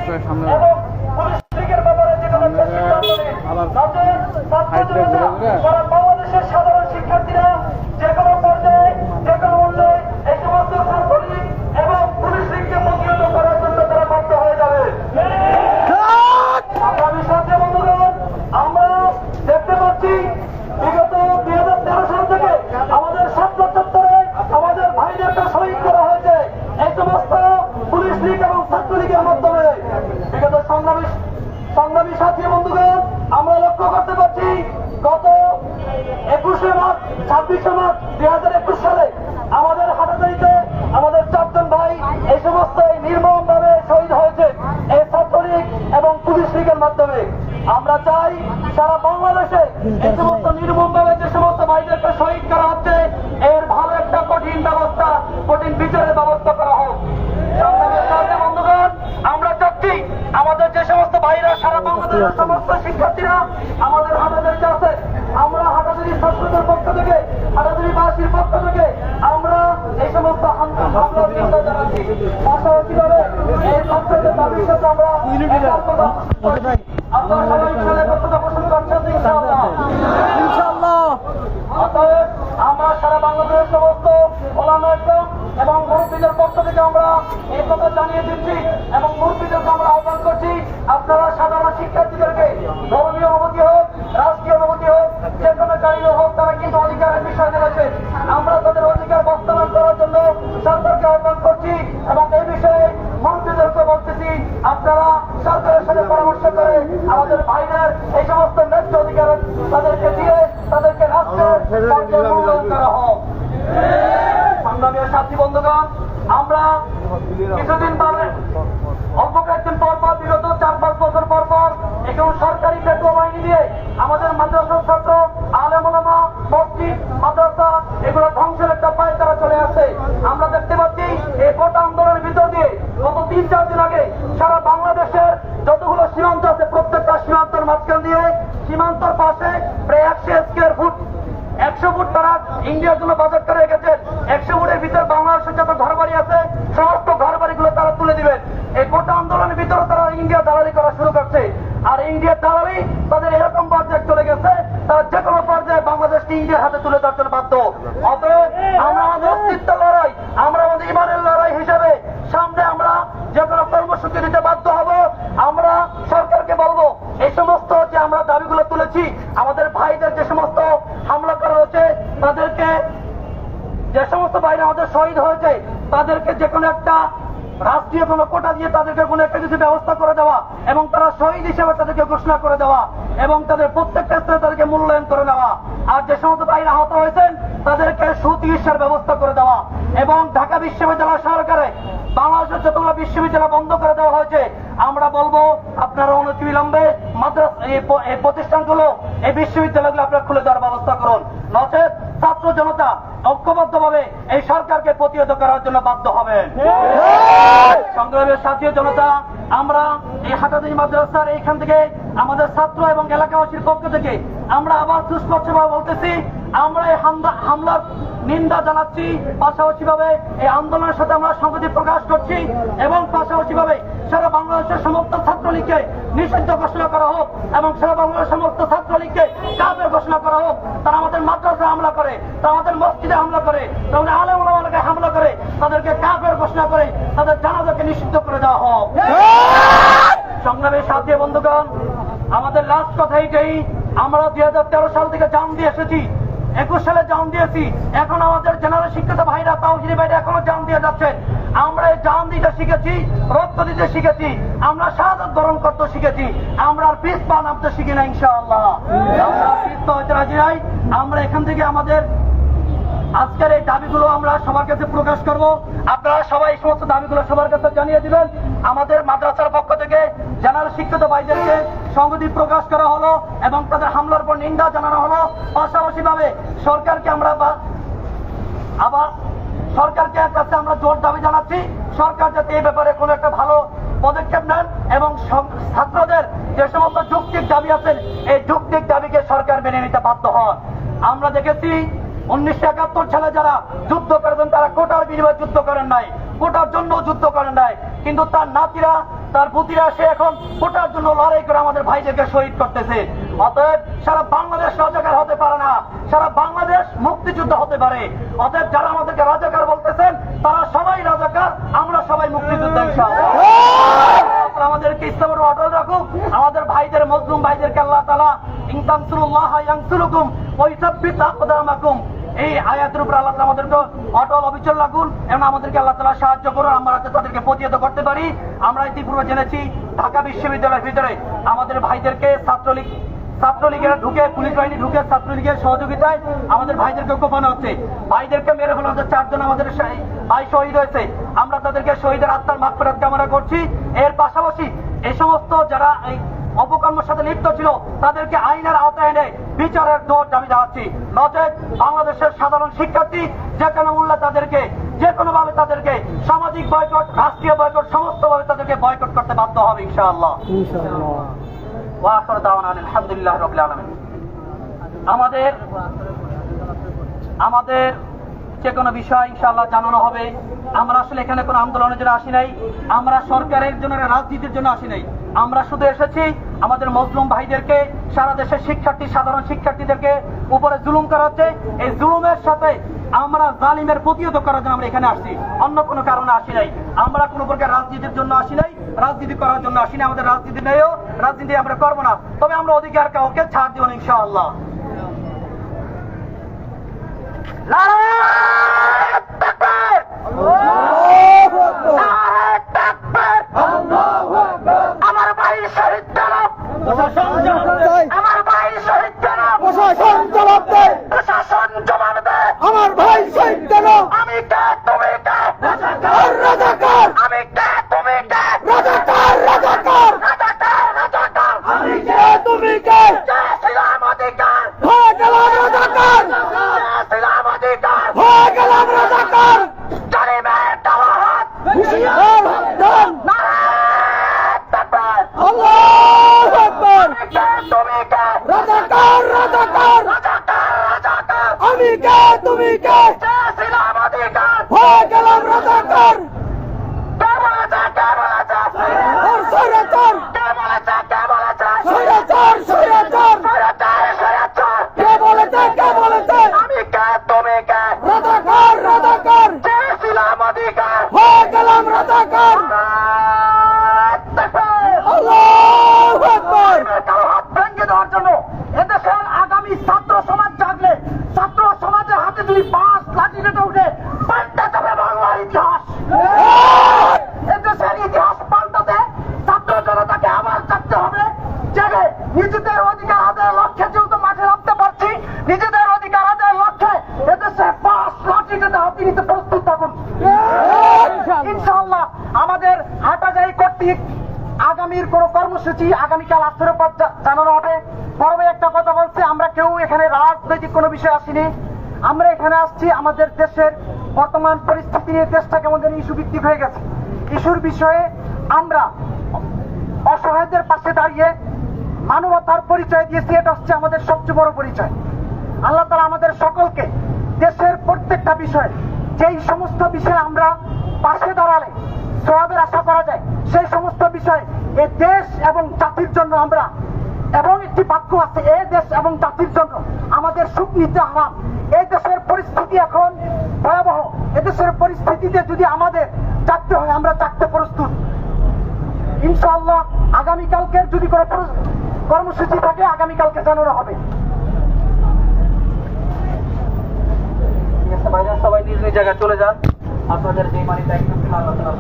সামনে বাংলাদেশের সাধারণ শিক্ষার্থীরা যে কোনো পর্যায়ে যে কোনো মূল্যে এই সমস্ত ছাত্রলীগ এবং পুলিশ লীগকে প্রতিহত করার জন্য তারা বাধ্য হয়ে যাবে। আগামী সাথে বন্ধুগণ, আমরা দেখতে পাচ্ছি বিগত 2013 সাল থেকে আমাদের ছাত্র চত্বরে আমাদের ভাইদেরকে শহীদ করা হয়েছে এই সমস্ত পুলিশ লীগ এবং ছাত্রলীগের মাধ্যমে। বিগত সংগ্রামী সাথী বন্ধুগণ, আমরা লক্ষ্য করতে পারছি গত 21শে মার্চ 26শে মার্চ 2021 সালে আমাদের হাটাজারিতে আমাদের 4 জন ভাই এই সমস্ত নির্মম ভাবে শহীদ হয়েছে এই ছাত্রলীগ এবং পুলিশ লীগের মাধ্যমে। আমরা চাই সারা বাংলাদেশে এই সমস্ত নির্মম ভাবে যে সমস্ত ভাইদেরকে শহীদ করা হচ্ছে এর ভালো একটা কঠিন ব্যবস্থা, কঠিন বিচারের ব্যবস্থা করা হোক। বন্ধুগণ, আমরা চাচ্ছি আমাদের যে সমস্ত ভাইরা সারা বাংলাদেশের সমস্ত শিক্ষার্থীরা আমাদের হাটাজারিতে আছে, আমরা হাটাজারি ছাত্রদের পক্ষ থেকে হাটাজারিবাসীর পক্ষ থেকে আমরা এই সমস্ত হামলার বিরুদ্ধে জানাচ্ছি। পাশাপাশিভাবে এই ছাত্রদের দাবির সাথে আমরা আপনারা সবাই ইনশাআল্লাহ একত্রতা পোষণ করছেন ইনশাআল্লাহ। অতএব আমরা সারা বাংলাদেশের সমস্ত ওলামা একরাম এবং মুরব্বীদের পক্ষ থেকে আমরা এই কথা জানিয়ে দিচ্ছি এবং মুরব্বীদেরকে আমরা আহ্বান করছি, আপনারা সাধারণ শিক্ষার্থীদেরকে ধর্মীয় অনুভূতি হোক, রাষ্ট্রীয় অনুভূতি হোক, যে কোনো কারণে হোক, তারা কিন্তু অধিকারের বিষয় রয়েছে। আমরা তাদের অধিকার বাস্তবায়ন করার জন্য সরকারকে আহ্বান করছি এবং এই বিষয়ে মন্ত্রীদেরকে বলতেছি, আপনারা সরকারের সাথে পরামর্শ করে আমাদের ভাইদের এই সমস্ত ন্যায্য অধিকার তাদেরকে দিয়ে তাদেরকে রাষ্ট্রের মূল্যায়ন করা হোক। সংগ্রামী সাথী বন্ধুগণ, আমরা কিছুদিন পরে অল্প কয়েকদিন পর পর বিগত 4-5 বছর পর পর এখন সরকারি পেট্রো বাহিনী দিয়ে আমাদের মাদ্রাসার ছাত্র আলেম ওলামা মসজিদ মাদ্রাসা এগুলো ধ্বংসের একটা পায়ে তারা চলে আসছে। আমরা দেখতে পাচ্ছি এই কোটা আন্দোলনের ভিতর দিয়ে গত 3-4 দিন আগে সারা বাংলাদেশের যতগুলো সীমান্ত আছে প্রত্যেকটা সীমান্তের মাঝখান দিয়ে সীমান্তর পাশে প্রায় 100 স্কয়ার ফুট 100 ফুট তারা ইন্ডিয়ার জন্য বাজেট করে রেখেছেন। 100 ফুটের ভিতরে বাংলাদেশের যত ঘর বাড়ি আছে সমস্ত ঘর বাড়িগুলো তারা তুলে দিবেন। এই কোটা আন্দোলনের ভিতরে তারা ইন্ডিয়া দালালি করা শুরু করছে। আর ইন্ডিয়ার দালালি তাদের এরকম পর্যায়ে চলে গেছে, তারা যে কোনো পর্যায়ে বাংলাদেশকে ইন্ডিয়ার হাতে তুলে দেওয়ার জন্য বাধ্য। অতএব আমরা আমাদের অস্তিত্ব লড়াই, আমরা আমাদের ইমানের লড়াই হিসেবে সামনে আমরা যে কোনো কর্মসূচি দিতে বাধ্য হব। আমরা সরকারকে বলবো এই সমস্ত যে আমরা দাবিগুলো তুলেছি, আমাদের ভাইদের যে সমস্ত হামলা করা হয়েছে, তাদেরকে যে সমস্ত ভাইরা আমাদের শহীদ হয়েছে তাদেরকে যে কোনো একটা রাষ্ট্রীয় কোনো কোটা দিয়ে তাদেরকে কোনো একটা কিছু ব্যবস্থা করে দেওয়া এবং তারা শহীদ হিসেবে তাদেরকে ঘোষণা করে দেওয়া এবং তাদের প্রত্যেকটা স্তরে তাদেরকে মূল্যায়ন করে দেওয়া। আর যে সমস্ত ভাইরা আহত হয়েছেন তাদেরকে সুচিকিৎসার ব্যবস্থা করে দেওয়া এবং ঢাকা বিশ্ববিদ্যালয় সরকারে বাংলাদেশের যতগুলো বিশ্ববিদ্যালয় বন্ধ করে দেওয়া হয়েছে, আমরা বলবো আপনারা অনতিবিলম্বে মাদ্রাসা এই প্রতিষ্ঠানগুলো এই বিশ্ববিদ্যালয়গুলো আপনারা খুলে দেওয়ার ব্যবস্থা করুন, নচেত ছাত্র জনতা ঐক্যবদ্ধভাবে এই সরকারকে প্রতিহত করার জন্য বাধ্য হবেন। সংগ্রামের সাথী জনতা, আমরা এই হাটাজারি মাদ্রাসার এইখান থেকে আমাদের ছাত্র এবং এলাকাবাসীর পক্ষ থেকে আমরা আবার সুস্পষ্টভাবে বলতেছি, আমরা এই হামলার নিন্দা জানাচ্ছি। পাশাপাশি ভাবে এই আন্দোলনের সাথে আমরা সংহতি প্রকাশ করছি এবং পাশাপাশি ভাবে সারা বাংলাদেশের সমস্ত ছাত্রলীগকে নিষিদ্ধ ঘোষণা করা হোক এবং সারা বাংলাদেশের সমস্ত ছাত্রলীগকে কাফের ঘোষণা করা হোক। তারা আমাদের মাদ্রাসায় হামলা করে, তারা আমাদের মসজিদে হামলা করে, তারা আলেম ওলামাকে হামলা করে, তাদেরকে কাফের ঘোষণা করে তাদের জানাজাকে নিষিদ্ধ করে দেওয়া হোক। সংগ্রামের সাথী বন্ধুগণ, আমাদের লাস্ট কথা এইটাই, আমরা 2013 সাল থেকে জান দিয়ে এসেছি, 21 সালে জান দিয়েছি, এখন আমাদের জেনারেল শিক্ষিত ভাইরা তাওহিদি ভাইরা এখনো জান দিয়ে যাচ্ছেন। আমরা এই জান দিতে শিখেছি, রক্ত দিতে শিখেছি, আমরা শাহাদাত বরণ করতে শিখেছি, আমরা আর পিছ পা নামতে শিখি না। ইনশাআল্লাহ আমরা পিছ পা হইতে রাজি নাই। আমরা এখান থেকে আমাদের আজকের এই দাবিগুলো আমরা সবার কাছে প্রকাশ করব। আপনারা সবাই এই সমস্ত দাবিগুলো সবার কাছে জানিয়ে দিবেন। আমাদের মাদ্রাসার পক্ষ থেকে জেনারেল শিক্ষিত ভাইদেরকে সংহতি প্রকাশ করা হলো এবং তাদের হামলার পর নিন্দা জানানো হলো। পাশাপাশি ভাবে সরকারকে আমরা আবার সরকারকে কাছে আমরা জোর দাবি জানাচ্ছি, সরকার যাতে এই ব্যাপারে কোনো একটা ভালো পদক্ষেপ নেন এবং ছাত্রদের যে সমস্ত যৌক্তিক দাবি আছেন এই যৌক্তিক দাবিকে সরকার মেনে নিতে বাধ্য হন। আমরা দেখেছি 1971 সালে যারা যুদ্ধ করেছেন তারা কোটার বিনিময়ে যুদ্ধ করেন নাই, কোটার জন্য যুদ্ধ করেন নাই, কিন্তু তার নাতিরা তার পুতিরা সে এখন ওটার জন্য লড়াই করে আমাদের ভাইদেরকে শহীদ করতেছে। অতএব সারা বাংলাদেশ রাজাকার হতে পারে না, সারা বাংলাদেশ মুক্তিযুদ্ধ হতে পারে। অতএব যারা আমাদেরকে রাজাকার বলতেছেন তারা সবাই রাজাকার, আমরা সবাই মুক্তিযুদ্ধ ইনশাআল্লাহ। আমাদেরকে ইসলামের অটল রাখুক, আমাদের ভাইদের মজলুম ভাইদেরকে আল্লাহ তাআলা ইন তানসুরুল্লাহ ইয়ানসুরুকুম ওয়া ইসাব্বিত আকদামাকুম, এই আয়াতের উপর আল্লাহ তাআলা আমাদেরকে অটল অবিচল রাখুন এবং আমাদেরকে আল্লাহ তাআলা সাহায্য করুন, আমরা যাতে তাদেরকে প্রতিহত করতে পারি। আমরা ইতিপূর্বে জেনেছি ঢাকা বিশ্ববিদ্যালয়ের ভিতরে আমাদের ভাইদেরকে ছাত্রলীগের ঢুকে, পুলিশ বাহিনী ঢুকে ছাত্রলীগের সহযোগিতায় আমাদের ভাইদেরকে কোপানো হচ্ছে, ভাইদেরকে মেরে ফেলা হচ্ছে। 4 জন আমাদের ভাই শহীদ হয়েছে, আমরা তাদেরকে শহীদের আত্মার মাগফিরাত কামনা করছি। এর পাশাপাশি এই সমস্ত যারা এই অপকর্মের সাথে লিপ্ত ছিল তাদেরকে আইনের আওতায় এনে বিচারের দৌড় দাবি জানাচ্ছি। নচেত বাংলাদেশের সাধারণ শিক্ষার্থী যে কোনো মূল্যে তাদেরকে, যে কোনো ভাবে তাদেরকে সামাজিক বয়কট, রাষ্ট্রীয় বয়কট, সমস্ত ভাবে তাদেরকে বয়কট করতে বাধ্য হবে ইনশাআল্লাহ। ওয়া আখিরু দাওয়ানা আলহামদুলিল্লাহি রাব্বিল আলামিন। আমাদের যে কোনো বিষয় ইনশাআল্লাহ জানানো হবে। আমরা আসলে এখানে কোনো আন্দোলনের জন্য আসি নাই, আমরা সরকারের জন্য, রাজনীতির জন্য আসি নাই। আমরা শুধু এসেছি আমাদের মজলুম ভাইদেরকে, সারা দেশের শিক্ষার্থী, সাধারণ শিক্ষার্থীদেরকে উপরে জুলুম করা হচ্ছে, এই জুলুমের সাথে আমরা জালিমের প্রতিহত করার জন্য আমরা এখানে আসছি, অন্য কোনো কারণে আসি নাই। আমরা কোনো প্রকার রাজনীতির জন্য আসি নাই, রাজনীতি করার জন্য আসি না। আমাদের রাজনীতি নেইও, রাজনীতি আমরা করবো না, তবে আমরা অধিকার কাউকে ছাড় দিব না ইনশাআল্লাহ। আমার ভাই শহীদ জনাব, আমার ভাই শহীদ জনাব, প্রশাসন জবাব দেয়, প্রশাসন জবাব দেয়। আমার ভাই শহীদ জনাব, আমি কে তুমি কে? রাজাকার রাজাকার, আমি কে তুমি কে? রাজাকার রাজাকার, রাজাকার রাজাকার, আমি কে তুমি কে? ছিলাম অধিকার, হয়ে গেলাম রাজাকার, ছিলাম অধিকার, হয়ে গেলাম রাজাকার। জালিমের ডালা হাত, হুঁশিয়ার সাবধান, আল্লাহু আকবার। তুমি কে? রাজাকার রাজাকার, রাজাকার রাজাকার, আমি কে তুমি কে? ছিলাম অধিকার, হয়ে গেলাম রাজাকার। কে বলেছে? কে বলেছে? স্বৈরাচার। কে বলেছে? কে বলেছে? স্বৈরাচার স্বৈরাচার স্বৈরাচার স্বৈরাচার। কে বলেছে? কে বলেছে? আমি কে তুমি কে? রাজাকার রাজাকার, ছিলাম অধিকার, হয়ে গেলাম রাজাকার। আল্লাহু আকবার। কারো হাত ভেঙে দেওয়ার জন্য এদেশের আগামী ছাত্র সমাজ জাগলে, ছাত্র সমাজের হাতে যদি 5 লাঠি রেখে উঠে, পাল্টে যাবে বাংলার ইতিহাস। এদেশের ইতিহাস পাল্টাতে ছাত্র জনতাকে আবার জাগতে হবে, জেগে নিজেদের অধিকার আদায়ের লক্ষ্যে যেহেতু মাঠে নামতে পারছি, নিজেদের অধিকার আদায়ের লক্ষ্যে এদেশে 5 লাঠি রেখে হাতে নিতে প্রস্তুত থাকুন ইনশাআল্লাহ। আমাদের হাটাজারি কর্তৃক আগামীর কোন কর্মসূচি আগামীকাল আসরের পর জানানো হবে। পরবে একটা কথা বলছে, আমরা কেউ এখানে রাজনৈতিক কোনো বিষয় আসিনি, আমরা এখানে আসছি আমাদের দেশের বর্তমান পরিস্থিতি নিয়ে। দেশটা কেমন যেন ইস্যু ভিত্তিক হয়ে গেছে, ইস্যুর বিষয়ে আমরা অসহায়দের পাশে দাঁড়িয়ে মানবতার পরিচয় দিয়েছি, এটা হচ্ছে আমাদের সবচেয়ে বড় পরিচয়। আল্লাহ তাআলা আমাদের সকলকে দেশের প্রত্যেকটা বিষয়ে, যেই সমস্ত বিষয়ে আমরা পাশে দাঁড়ালে সওয়াবের আশা করা যায়, সেই সমস্ত বিষয় এই দেশ এবং জাতির জন্য আমরা, এবং একটি বাক্য আছে, এই দেশ এবং জাতির জন্য আমাদের সুখ নিতে হারাম। এই দেশের পরিস্থিতি এখন ভয়াবহ, এদেশের পরিস্থিতিতে যদি আমাদের জাগতে হয়, আমরা জাগতে প্রস্তুত ইনশাআল্লাহ। আগামীকালকে যদি কোনো কর্মসূচি থাকে আগামীকালকে জানানো হবে। ঠিক আছে ভাইরা, সবাই নিজ নিজ জায়গায় চলে যান, আপনাদের যে মানি দায়িত্ব ছিল আল্লাহ তাআলা